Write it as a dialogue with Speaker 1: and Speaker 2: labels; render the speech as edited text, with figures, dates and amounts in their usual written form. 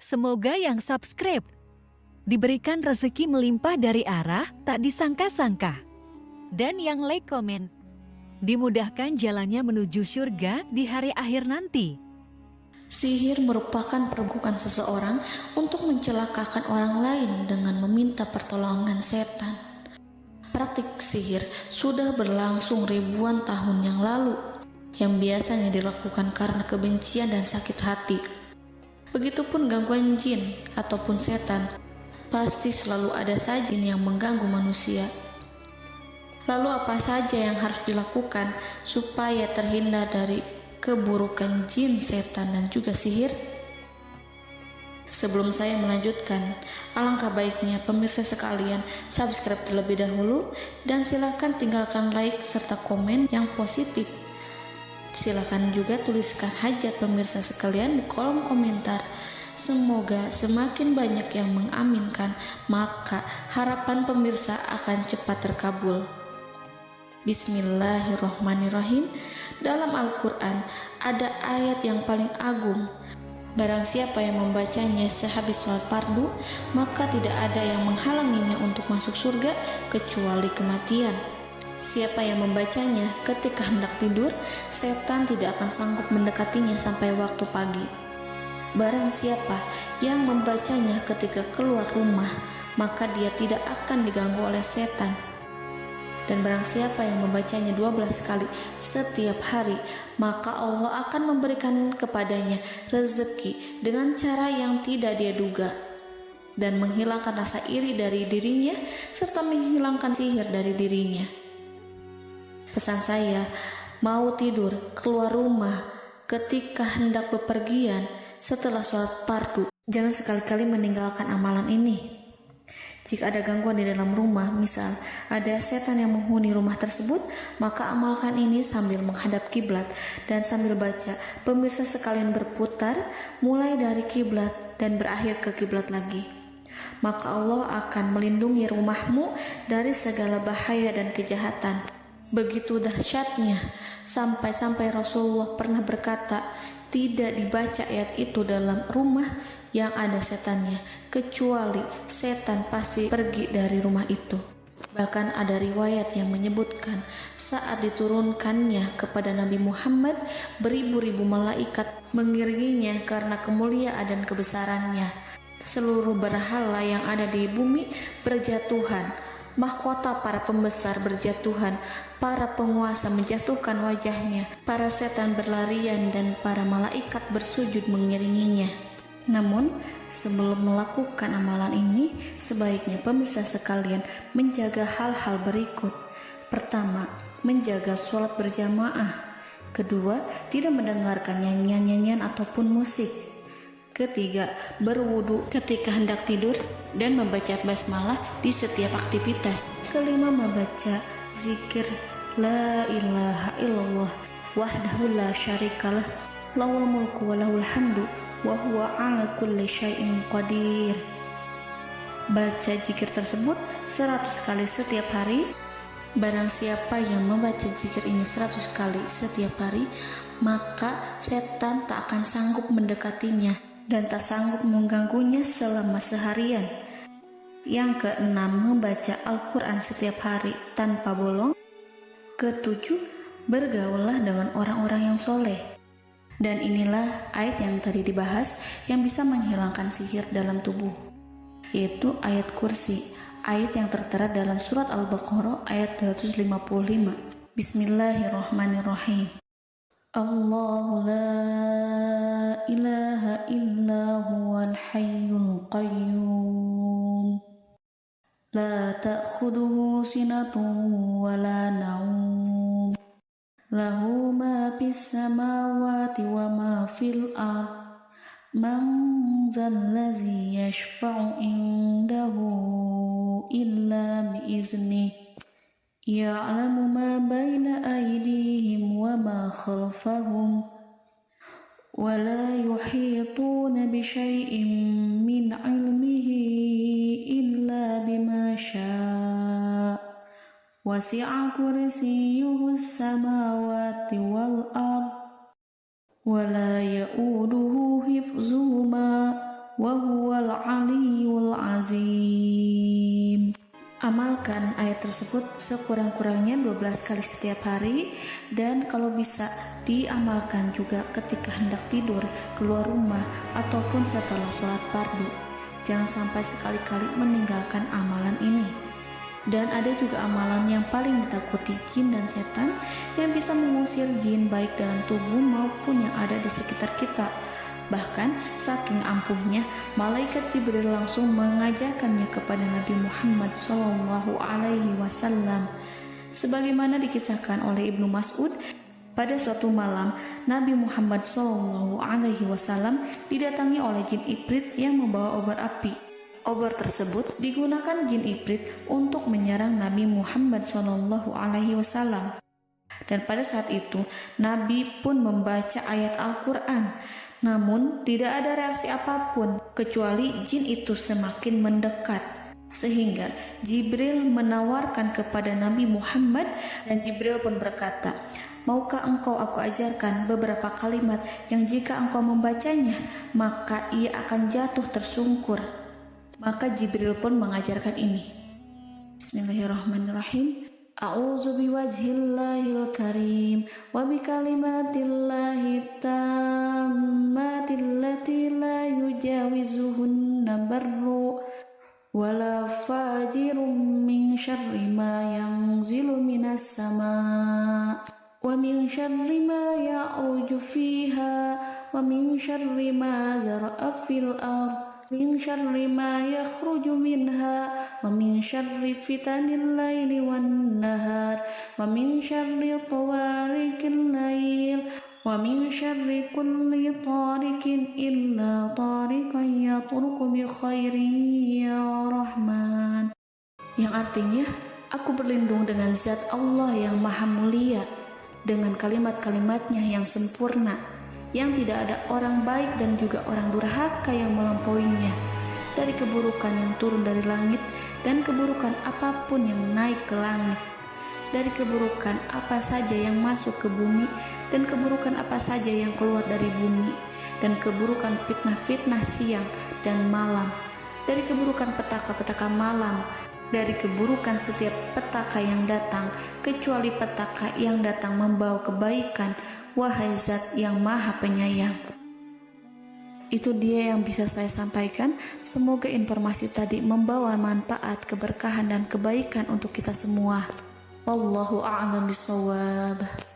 Speaker 1: Semoga yang subscribe diberikan rezeki melimpah dari arah tak disangka-sangka. Dan yang like komen, dimudahkan jalannya menuju surga di hari akhir nanti.
Speaker 2: Sihir merupakan perbuatan seseorang untuk mencelakakan orang lain dengan meminta pertolongan setan. Praktik sihir sudah berlangsung ribuan tahun yang lalu, yang biasanya dilakukan karena kebencian dan sakit hati. Begitupun gangguan jin ataupun setan, pasti selalu ada saja jin yang mengganggu manusia. Lalu apa saja yang harus dilakukan supaya terhindar dari keburukan jin, setan, dan juga sihir? Sebelum saya melanjutkan, alangkah baiknya pemirsa sekalian subscribe terlebih dahulu dan silakan tinggalkan like serta komen yang positif. Silakan juga tuliskan hajat pemirsa sekalian di kolom komentar. Semoga semakin banyak yang mengaminkan, maka harapan pemirsa akan cepat terkabul. Bismillahirrohmanirrohim. Dalam Al-Quran ada ayat yang paling agung. Barang siapa yang membacanya sehabis sholat fardu, maka tidak ada yang menghalanginya untuk masuk surga kecuali kematian. Siapa yang membacanya ketika hendak tidur, setan tidak akan sanggup mendekatinya sampai waktu pagi. Barang siapa yang membacanya ketika keluar rumah, maka dia tidak akan diganggu oleh setan. Dan barang siapa yang membacanya 12 kali setiap hari, maka Allah akan memberikan kepadanya rezeki dengan cara yang tidak dia duga, dan menghilangkan rasa iri dari dirinya, serta menghilangkan sihir dari dirinya. Pesan saya, mau tidur, keluar rumah, ketika hendak bepergian, setelah sholat fardu, jangan sekali-kali meninggalkan amalan ini. Jika ada gangguan di dalam rumah, misal ada setan yang menghuni rumah tersebut, maka amalkan ini sambil menghadap kiblat dan sambil baca. Pemirsa sekalian berputar mulai dari kiblat dan berakhir ke kiblat lagi. Maka Allah akan melindungi rumahmu dari segala bahaya dan kejahatan. Begitu dahsyatnya, sampai-sampai Rasulullah pernah berkata, tidak dibaca ayat itu dalam rumah yang ada setannya, kecuali setan pasti pergi dari rumah itu. Bahkan ada riwayat yang menyebutkan saat diturunkannya kepada Nabi Muhammad, beribu-ribu malaikat mengiringinya karena kemuliaan dan kebesarannya. Seluruh berhala yang ada di bumi berjatuhan, mahkota para pembesar berjatuhan, para penguasa menjatuhkan wajahnya, para setan berlarian, dan para malaikat bersujud mengiringinya. Namun, sebelum melakukan amalan ini, sebaiknya pemirsa sekalian menjaga hal-hal berikut. Pertama, menjaga sholat berjamaah. Kedua, tidak mendengarkan nyanyian-nyanyian ataupun musik. Ketiga, berwudu ketika hendak tidur dan membaca basmalah di setiap aktivitas. Kelima, membaca zikir la ilaha illallah wahdahu la syarikalah lahul mulku wa lahul hamdu wa huwa ala kulli syai'in qadir. Baca zikir tersebut 100 kali setiap hari. Barang siapa yang membaca zikir ini 100 kali setiap hari, maka setan tak akan sanggup mendekatinya dan tak sanggup mengganggunya selama seharian. Yang keenam, membaca Al-Quran setiap hari tanpa bolong. Ketujuh, bergaullah dengan orang-orang yang soleh. Dan inilah ayat yang tadi dibahas yang bisa menghilangkan sihir dalam tubuh, yaitu ayat kursi, ayat yang tertera dalam surat Al-Baqarah ayat 255. Bismillahirrahmanirrahim. Allahu la ilaha illa huwal hayyul qayyum la ta'khuduhu sinatun wa la naum lahu ma fis samawati wa ma fil ard man zallazi yashfa'u indahu illa biiznih ya'lamu ma baina aydihim wa ma khalfahum wa la yuhituna bi syai'in min 'ilmihi illa bima syaa' wasi'a kursiyyuhu as-samawati wal ard wa la ya'uduhu hifzuhuma wa huwal aliyyul azim. Amalkan ayat tersebut sekurang-kurangnya 12 kali setiap hari, dan kalau bisa diamalkan juga ketika hendak tidur, keluar rumah, ataupun setelah sholat fardu. Jangan sampai sekali-kali meninggalkan amalan ini. Dan ada juga amalan yang paling ditakuti jin dan setan, yang bisa mengusir jin baik dalam tubuh maupun yang ada di sekitar kita. Bahkan saking ampuhnya, malaikat Jibril langsung mengajarkannya kepada Nabi Muhammad SAW. Sebagaimana dikisahkan oleh Ibnu Mas'ud, pada suatu malam Nabi Muhammad SAW didatangi oleh jin Ifrit yang membawa obor api. Obor tersebut digunakan jin Ifrit untuk menyerang Nabi Muhammad SAW. Dan pada saat itu Nabi pun membaca ayat Al-Quran. Namun tidak ada reaksi apapun kecuali jin itu semakin mendekat, sehingga Jibril menawarkan kepada Nabi Muhammad, dan Jibril pun berkata, "Maukah engkau aku ajarkan beberapa kalimat yang jika engkau membacanya maka ia akan jatuh tersungkur?" Maka Jibril pun mengajarkan ini. Bismillahirrahmanirrahim. A'udzu biwajhillahil karim wa bikalimatillahi tammatil lati la yujawizuhunna barru wala fajirum min syarri ma yanzilu minas sama' wa min syarri ma ya'ruju fiha wa min syarri ma zara'a fil ardh min syarri ma yakhruju minha wa min syarri fitanil laili wan nahar wa min syarri tawarikil lail wa min syarri kulli tarikin illa tarikan yatruku bi khairin ya Rahman. Yang artinya, aku berlindung dengan zat Allah yang maha mulia, dengan kalimat-kalimatnya yang sempurna, yang tidak ada orang baik dan juga orang durhaka yang melampauinya, dari keburukan yang turun dari langit dan keburukan apapun yang naik ke langit, dari keburukan apa saja yang masuk ke bumi dan keburukan apa saja yang keluar dari bumi, dan keburukan fitnah-fitnah siang dan malam, dari keburukan petaka-petaka malam, dari keburukan setiap petaka yang datang, kecuali petaka yang datang membawa kebaikan, wahai zat yang maha penyayang. Itu dia yang bisa saya sampaikan. Semoga informasi tadi membawa manfaat, keberkahan dan kebaikan untuk kita semua. Wallahu a'lam bishawab.